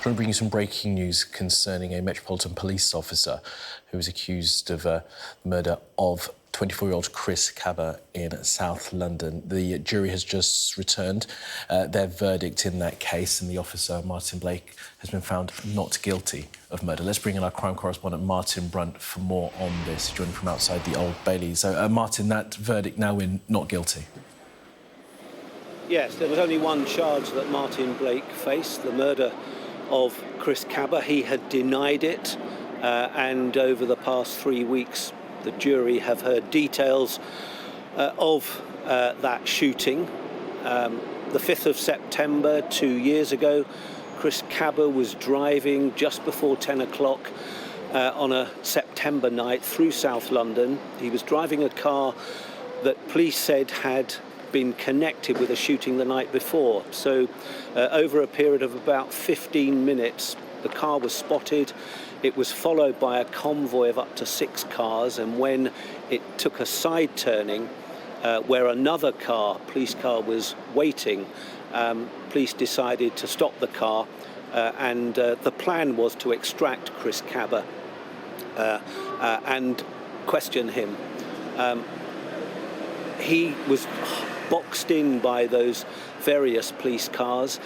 trying to bring you some breaking news concerning a Metropolitan Police officer who was accused of the murder of 24-year-old Chris Kaba in South London. The jury has just returned their verdict in that case, and the officer, Martyn Blake, has been found not guilty of murder. Let's bring in our crime correspondent, Martyn Brunt, for more on this, joining from outside the Old Bailey. So, Martyn, that verdict now in not guilty? Yes, there was only one charge that Martyn Blake faced, the murder of Chris Kaba. He had denied it, and over the past 3 weeks, the jury have heard details of that shooting. The 5th of September, 2 years ago, Chris Kaba was driving just before 10 o'clock on a September night through South London. He was driving a car that police said had been connected with a shooting the night before. So over a period of about 15 minutes, the car was spotted. It was followed by a convoy of up to 6 cars, and when it took a side turning where another police car was waiting, police decided to stop the car, and the plan was to extract Chris Kaba and question him. He was boxed in by those various police cars.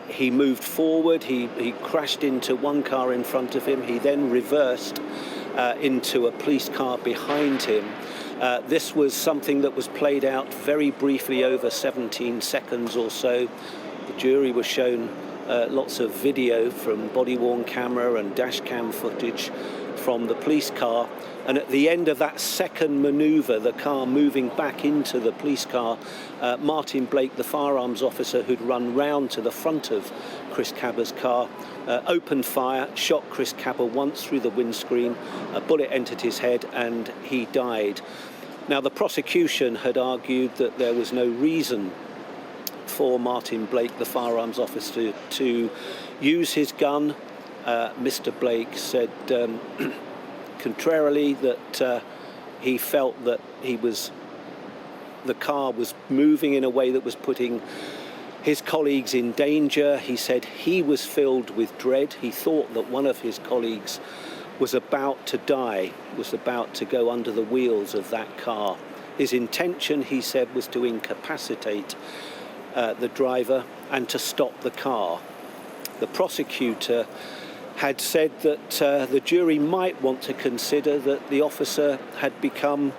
He moved forward, he crashed into one car in front of him, he then reversed into a police car behind him. This was something that was played out very briefly, over 17 seconds or so. The jury was shown lots of video from body-worn camera and dash cam footage from the police car, and at the end of that second manoeuvre, the car moving back into the police car, Martyn Blake, the firearms officer who'd run round to the front of Chris Kaba's car, opened fire, shot Chris Kaba once through the windscreen. A bullet entered his head and he died. Now, the prosecution had argued that there was no reason for Martyn Blake, the firearms officer, to use his gun. Mr. Blake said, contrarily, that he felt that the car was moving in a way that was putting his colleagues in danger. He said he was filled with dread. He thought that one of his colleagues was about to die, was about to go under the wheels of that car. His intention, he said, was to incapacitate the driver and to stop the car. The prosecutor had said that the jury might want to consider that the officer had become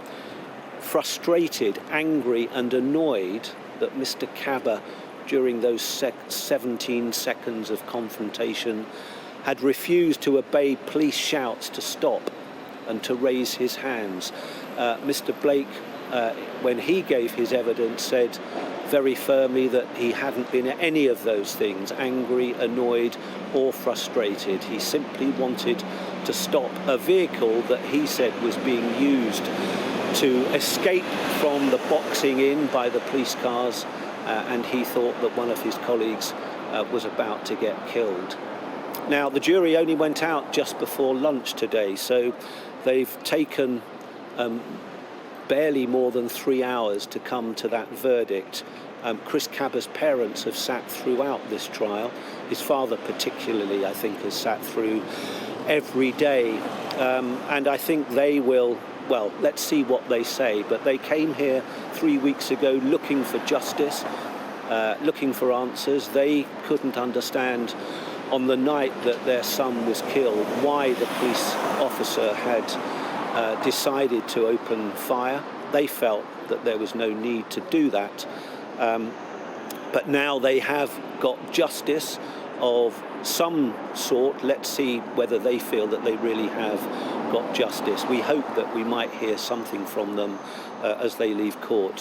frustrated, angry and annoyed that Mr. Kaba, during those 17 seconds of confrontation, had refused to obey police shouts to stop and to raise his hands. Mr. Blake, when he gave his evidence, said very firmly that he hadn't been any of those things, angry, annoyed or frustrated. He simply wanted to stop a vehicle that he said was being used to escape from the boxing in by the police cars, and he thought that one of his colleagues was about to get killed. Now, the jury only went out just before lunch today, so they've taken barely more than 3 hours to come to that verdict. Chris Kaba's parents have sat throughout this trial. His father particularly, I think, has sat through every day. And I think they will, well, let's see what they say. But they came here 3 weeks ago looking for justice, looking for answers. They couldn't understand on the night that their son was killed why the police officer had decided to open fire. They felt that there was no need to do that. But now they have got justice of some sort. Let's see whether they feel that they really have got justice. We hope that we might hear something from them as they leave court.